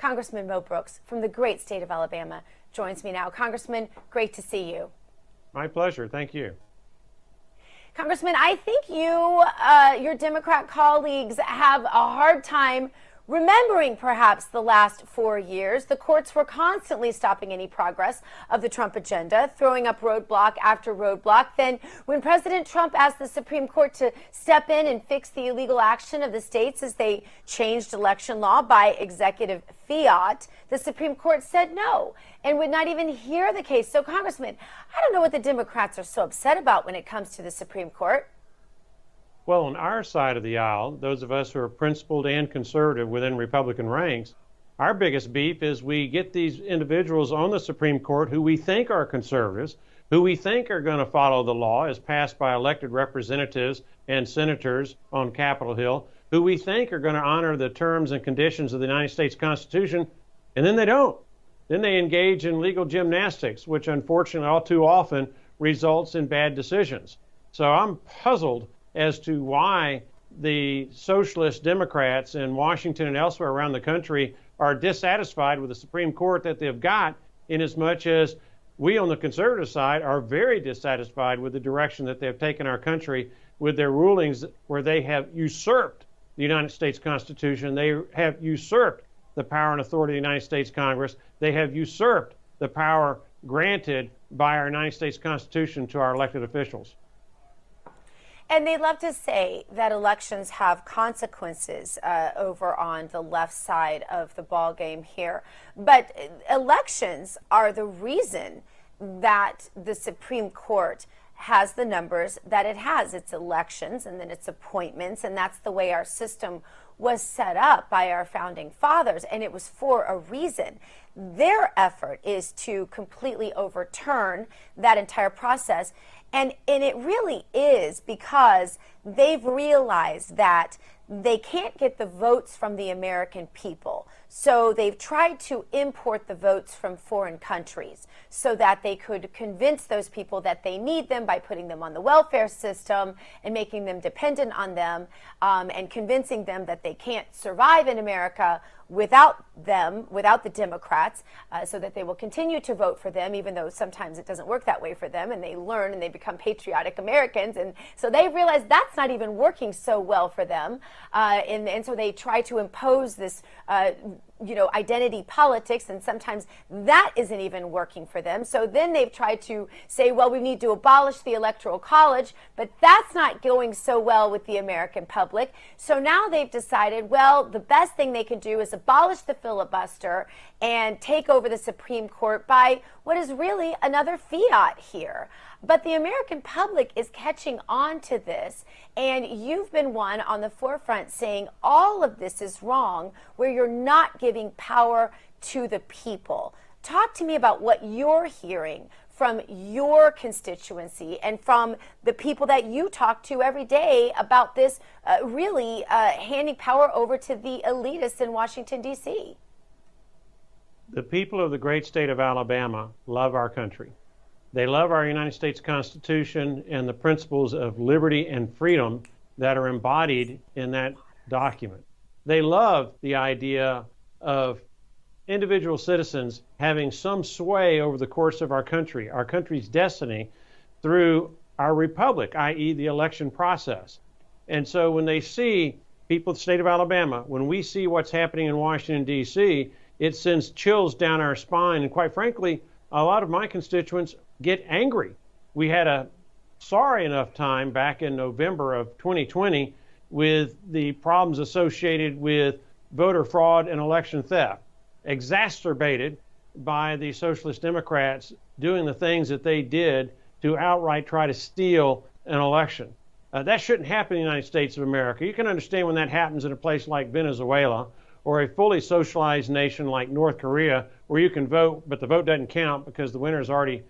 Congressman Mo Brooks from the great state of Alabama joins me now. Congressman, great to see you. My pleasure. Thank you. Congressman, I think your Democrat colleagues have a hard time remembering perhaps the last 4 years. The courts were constantly stopping any progress of the Trump agenda, throwing up roadblock after roadblock. Then when President Trump asked the Supreme Court to step in and fix the illegal action of the states as they changed election law by executive fiat, the Supreme Court said no and would not even hear the case. So, Congressman, I don't know what the Democrats are so upset about when it comes to the Supreme Court. Well, on our side of the aisle, those of us who are principled and conservative within Republican ranks, our biggest beef is we get these individuals on the Supreme Court who we think are conservatives, who we think are going to follow the law as passed by elected representatives and senators on Capitol Hill, who we think are going to honor the terms and conditions of the United States Constitution, and then they don't. Then they engage in legal gymnastics, which unfortunately all too often results in bad decisions. So I'm puzzled as to why the socialist Democrats in Washington and elsewhere around the country are dissatisfied with the Supreme Court that they've got, in as much as we on the conservative side are very dissatisfied with the direction that they've taken our country with their rulings where they have usurped the United States Constitution. They have usurped the power and authority of the United States Congress. They have usurped the power granted by our United States Constitution to our elected officials. And they love to say that elections have consequences over on the left side of the ball game here. But elections are the reason that the Supreme Court has the numbers that it has. It's elections and then it's appointments, and that's the way our system was set up by our founding fathers, and it was for a reason. Their effort is to completely overturn that entire process. And it really is because they've realized that they can't get the votes from the American people. So they've tried to import the votes from foreign countries so that they could convince those people that they need them by putting them on the welfare system and making them dependent on them, and convincing them that they can't survive in America without them, without the Democrats, so that they will continue to vote for them, even though sometimes it doesn't work that way for them, and they learn and they become patriotic Americans. And so they realize that's not even working so well for them. And so they try to impose this identity politics, and sometimes that isn't even working for them. So then they've tried to say, well, we need to abolish the Electoral College, but that's not going so well with the American public. So now they've decided, well, the best thing they can do is abolish the filibuster and take over the Supreme Court by what is really another fiat here. But the American public is catching on to this, and you've been one on the forefront saying all of this is wrong, where you're not giving power to the people. Talk to me about what you're hearing from your constituency and from the people that you talk to every day about this really handing power over to the elitists in Washington, D.C. The people of the great state of Alabama love our country. They love our United States Constitution and the principles of liberty and freedom that are embodied in that document. They love the idea of individual citizens having some sway over the course of our country's destiny through our republic, i.e. the election process. And so when they see people of the state of Alabama, when we see what's happening in Washington, D.C., it sends chills down our spine. And quite frankly, a lot of my constituents get angry. We had a sorry enough time back in November of 2020 with the problems associated with voter fraud and election theft, exacerbated by the Socialist Democrats doing the things that they did to outright try to steal an election. That shouldn't happen in the United States of America. You can understand when that happens in a place like Venezuela or a fully socialized nation like North Korea, where you can vote, but the vote doesn't count because the winner is already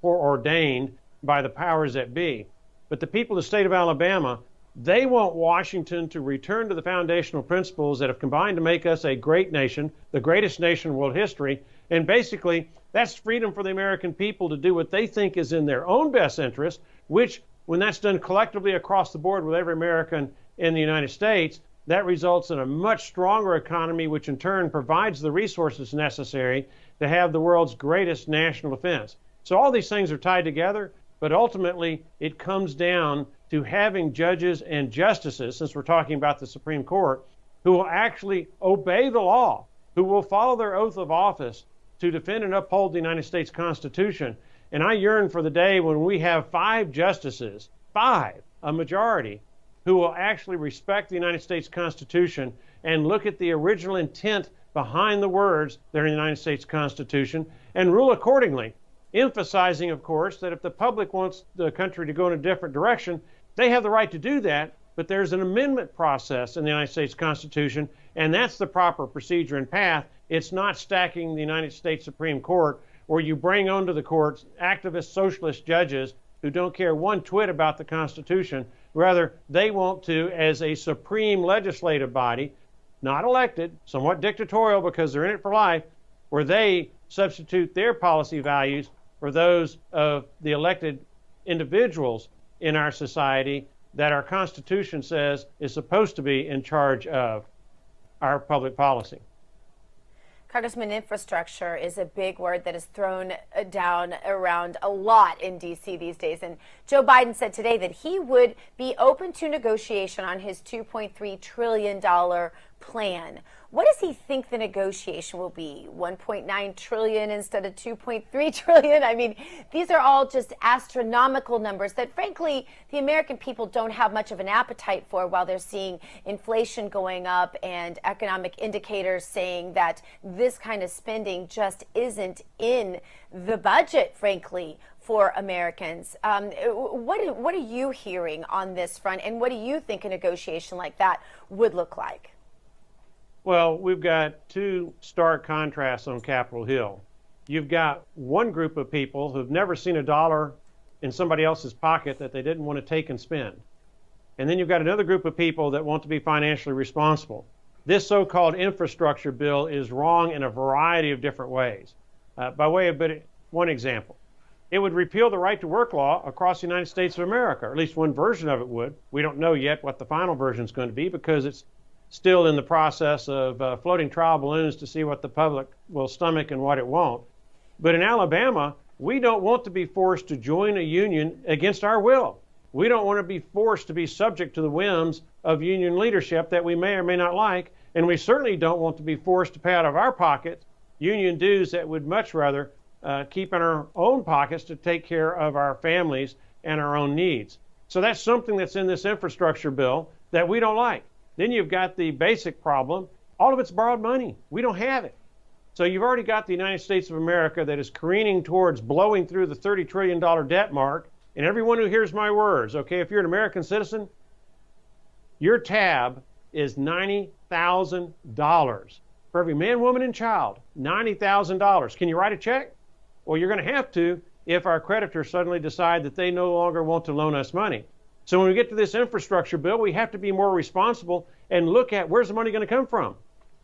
foreordained by the powers that be. But the people of the state of Alabama, they want Washington to return to the foundational principles that have combined to make us a great nation, the greatest nation in world history. And basically, that's freedom for the American people to do what they think is in their own best interest, which, when that's done collectively across the board with every American in the United States, That results in a much stronger economy, which in turn provides the resources necessary to have the world's greatest national defense. So all these things are tied together, but ultimately it comes down to having judges and justices, since we're talking about the Supreme Court, who will actually obey the law, who will follow their oath of office to defend and uphold the United States Constitution. And I yearn for the day when we have 5 justices, 5, a majority, who will actually respect the United States Constitution and look at the original intent behind the words that are in the United States Constitution and rule accordingly, emphasizing, of course, that if the public wants the country to go in a different direction, they have the right to do that, but there's an amendment process in the United States Constitution, and that's the proper procedure and path. It's not stacking the United States Supreme Court, where you bring onto the courts activist socialist judges who don't care one twit about the Constitution. Rather, they want to, as a supreme legislative body, not elected, somewhat dictatorial because they're in it for life, where they substitute their policy values for those of the elected individuals in our society that our Constitution says is supposed to be in charge of our public policy. Congressman, infrastructure is a big word that is thrown down around a lot in D.C. these days. And Joe Biden said today that he would be open to negotiation on his $2.3 trillion plan. What does he think the negotiation will be? 1.9 trillion instead of 2.3 trillion? I mean, these are all just astronomical numbers that, frankly, the American people don't have much of an appetite for, while they're seeing inflation going up and economic indicators saying that this kind of spending just isn't in the budget, frankly, for Americans. What are you hearing on this front, and what do you think a negotiation like that would look like? Well, we've got 2 stark contrasts on Capitol Hill. You've got one group of people who've never seen a dollar in somebody else's pocket that they didn't want to take and spend. And then you've got another group of people that want to be financially responsible. This so-called infrastructure bill is wrong in a variety of different ways. By way of one example, it would repeal the right to work law across the United States of America, or at least one version of it would. We don't know yet what the final version is going to be because it's still in the process of floating trial balloons to see what the public will stomach and what it won't. But in Alabama, we don't want to be forced to join a union against our will. We don't want to be forced to be subject to the whims of union leadership that we may or may not like, and we certainly don't want to be forced to pay out of our pockets union dues that would much rather keep in our own pockets to take care of our families and our own needs. So that's something that's in this infrastructure bill that we don't like. Then you've got the basic problem. All of it's borrowed money. We don't have it. So you've already got the United States of America that is careening towards blowing through the $30 trillion debt mark. And everyone who hears my words, okay, if you're an American citizen, your tab is $90,000. For every man, woman, and child, $90,000. Can you write a check? Well, you're going to have to if our creditors suddenly decide that they no longer want to loan us money. So when we get to this infrastructure bill, we have to be more responsible and look at where's the money going to come from.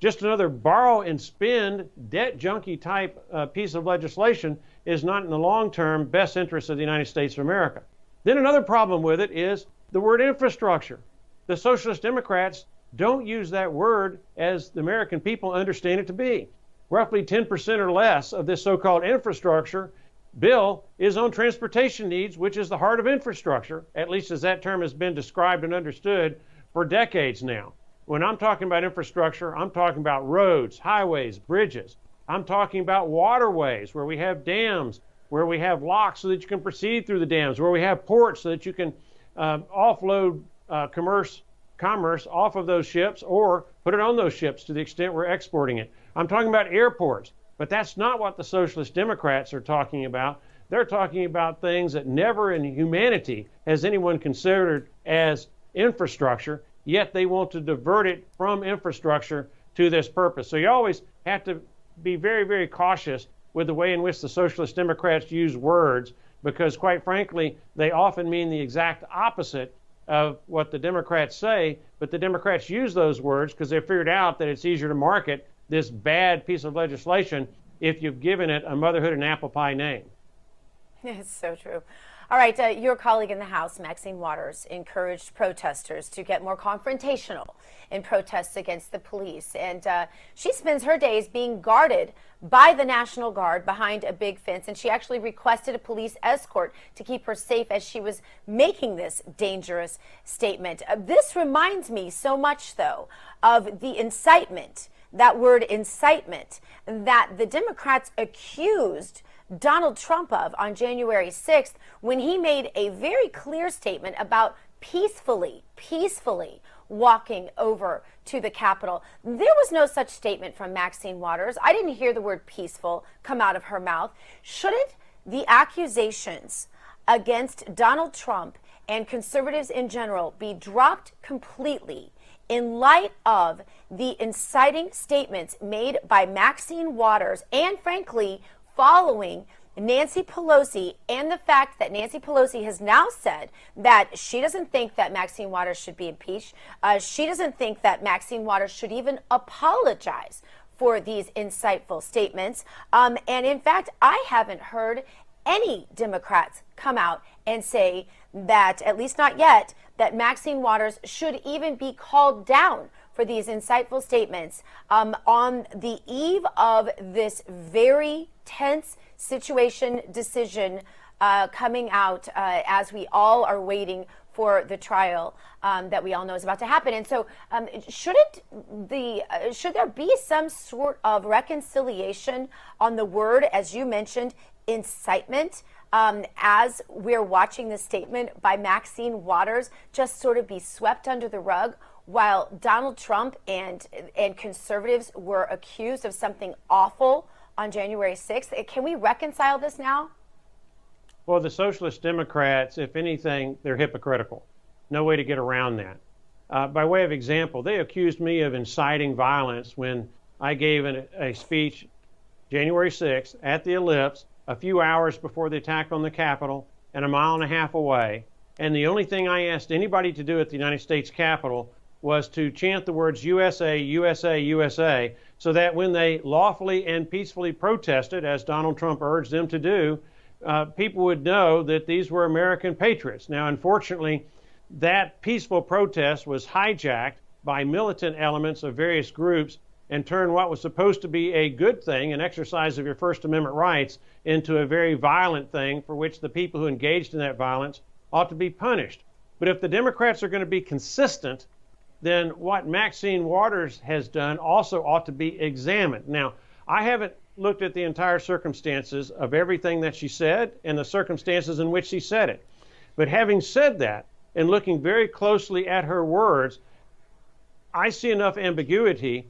Just another borrow and spend debt junkie type piece of legislation is not in the long-term best interest of the United States of America. Then another problem with it is the word infrastructure. The Socialist Democrats don't use that word as the American people understand it to be. Roughly 10% or less of this so-called infrastructure bill is on transportation needs, which is the heart of infrastructure, at least as that term has been described and understood for decades now. When I'm talking about infrastructure, I'm talking about roads, highways, bridges. I'm talking about waterways where we have dams, where we have locks so that you can proceed through the dams, where we have ports so that you can offload commerce off of those ships or put it on those ships to the extent we're exporting it. I'm talking about airports. But that's not what the Socialist Democrats are talking about. They're talking about things that never in humanity has anyone considered as infrastructure, yet they want to divert it from infrastructure to this purpose. So you always have to be very, very cautious with the way in which the Socialist Democrats use words, because quite frankly, they often mean the exact opposite of what the Democrats say, but the Democrats use those words because they figured out that it's easier to market this bad piece of legislation if you've given it a motherhood and apple pie name. It's so true. All right, your colleague in the House, Maxine Waters, encouraged protesters to get more confrontational in protests against the police. And she spends her days being guarded by the National Guard behind a big fence. And she actually requested a police escort to keep her safe as she was making this dangerous statement. This reminds me so much, though, of the incitement, that word incitement, that the Democrats accused Donald Trump of on January 6th when he made a very clear statement about peacefully walking over to the Capitol. There was no such statement from Maxine Waters. I didn't hear the word peaceful come out of her mouth. Shouldn't the accusations against Donald Trump and conservatives in general be dropped completely in light of the inciting statements made by Maxine Waters and, frankly, following Nancy Pelosi, and the fact that Nancy Pelosi has now said that she doesn't think that Maxine Waters should be impeached. She doesn't think that Maxine Waters should even apologize for these insightful statements. And in fact, I haven't heard any Democrats come out and say that, at least not yet, that Maxine Waters should even be called down for these insightful statements on the eve of this very tense decision coming out as we all are waiting for the trial that we all know is about to happen. And so should there be some sort of reconciliation on the word, as you mentioned, incitement, as we're watching this statement by Maxine Waters just sort of be swept under the rug while Donald Trump and conservatives were accused of something awful on January 6th? Can we reconcile this now? Well, the Socialist Democrats, if anything, they're hypocritical. No way to get around that. By way of example, they accused me of inciting violence when I gave a speech January 6th at the Ellipse a few hours before the attack on the Capitol and a mile and a half away. And the only thing I asked anybody to do at the United States Capitol was to chant the words USA, USA, USA, so that when they lawfully and peacefully protested, as Donald Trump urged them to do, people would know that these were American patriots. Now, unfortunately, that peaceful protest was hijacked by militant elements of various groups and turned what was supposed to be a good thing, an exercise of your First Amendment rights, into a very violent thing for which the people who engaged in that violence ought to be punished. But if the Democrats are going to be consistent, then what Maxine Waters has done also ought to be examined. Now, I haven't looked at the entire circumstances of everything that she said and the circumstances in which she said it. But having said that, and looking very closely at her words, I see enough ambiguity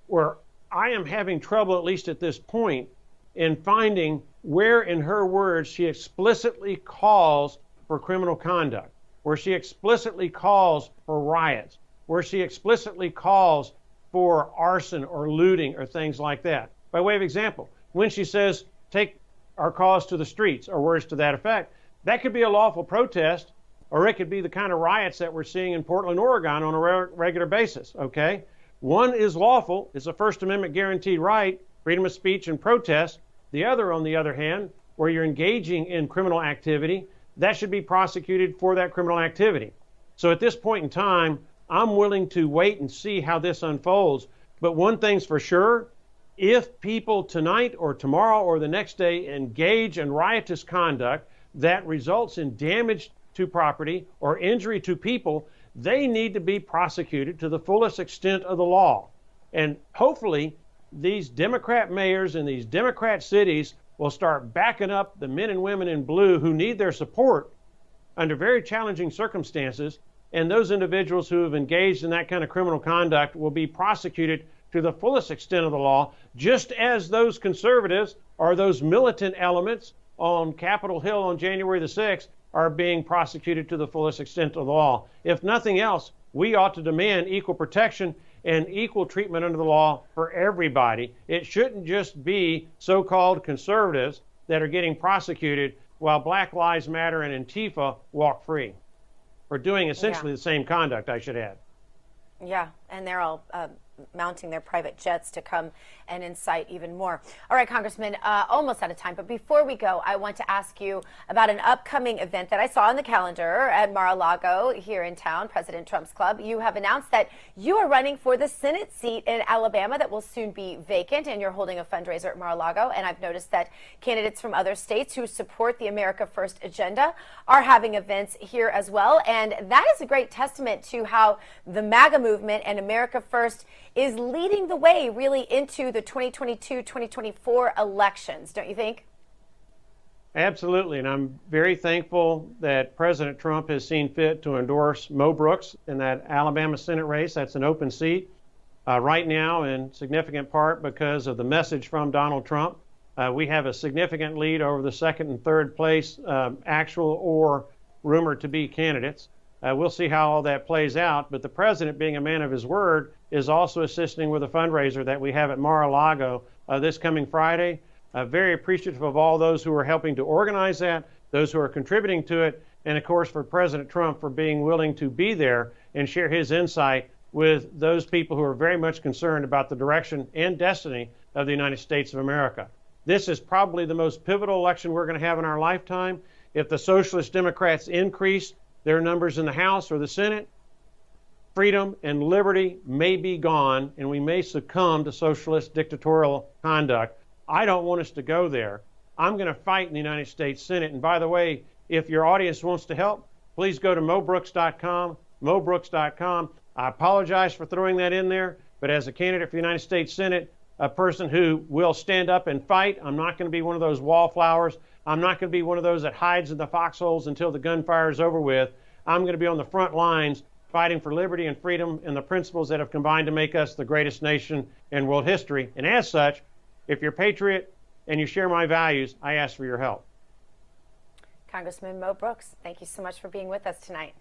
where I am having trouble, at least at this point, in finding where in her words she explicitly calls for criminal conduct, where she explicitly calls for riots, where she explicitly calls for arson or looting or things like that. By way of example, when she says, take our cause to the streets, or words to that effect, that could be a lawful protest, or it could be the kind of riots that we're seeing in Portland, Oregon on a regular basis, okay? One is lawful, it's a First Amendment guaranteed right, freedom of speech and protest. The other, on the other hand, where you're engaging in criminal activity, that should be prosecuted for that criminal activity. So at this point in time, I'm willing to wait and see how this unfolds. But one thing's for sure, if people tonight or tomorrow or the next day engage in riotous conduct that results in damage to property or injury to people, they need to be prosecuted to the fullest extent of the law. And hopefully, these Democrat mayors in these Democrat cities will start backing up the men and women in blue who need their support under very challenging circumstances. And those individuals who have engaged in that kind of criminal conduct will be prosecuted to the fullest extent of the law, just as those conservatives or those militant elements on Capitol Hill on January the 6th are being prosecuted to the fullest extent of the law. If nothing else, we ought to demand equal protection and equal treatment under the law for everybody. It shouldn't just be so-called conservatives that are getting prosecuted while Black Lives Matter and Antifa walk free. For doing essentially the same conduct, I should add. Yeah, and they're all mounting their private jets to come and incite even more. All right, Congressman, almost out of time, but before we go, I want to ask you about an upcoming event that I saw on the calendar at Mar-a-Lago here in town, President Trump's club. You have announced that you are running for the Senate seat in Alabama that will soon be vacant, and you're holding a fundraiser at Mar-a-Lago. And I've noticed that candidates from other states who support the America First agenda are having events here as well. And that is a great testament to how the MAGA movement and America First is leading the way really into the 2022-2024 elections, don't you think? Absolutely, and I'm very thankful that President Trump has seen fit to endorse Mo Brooks in that Alabama Senate race. That's an open seat right now, in significant part because of the message from Donald Trump. We have a significant lead over the second and third place actual or rumored to be candidates. We'll see how all that plays out, but the president, being a man of his word, is also assisting with a fundraiser that we have at Mar-a-Lago this coming Friday. Very appreciative of all those who are helping to organize that, those who are contributing to it, and of course for President Trump for being willing to be there and share his insight with those people who are very much concerned about the direction and destiny of the United States of America. This is probably the most pivotal election we're going to have in our lifetime. If the Socialist Democrats increase their numbers in the House or the Senate, freedom and liberty may be gone, and we may succumb to socialist dictatorial conduct. I don't want us to go there. I'm going to fight in the United States Senate. And by the way, if your audience wants to help, please go to mobrooks.com, mobrooks.com. I apologize for throwing that in there, but as a candidate for the United States Senate, a person who will stand up and fight, I'm not going to be one of those wallflowers. I'm not going to be one of those that hides in the foxholes until the gunfire is over with. I'm going to be on the front lines fighting for liberty and freedom and the principles that have combined to make us the greatest nation in world history. And as such, if you're a patriot and you share my values, I ask for your help. Congressman Mo Brooks, thank you so much for being with us tonight.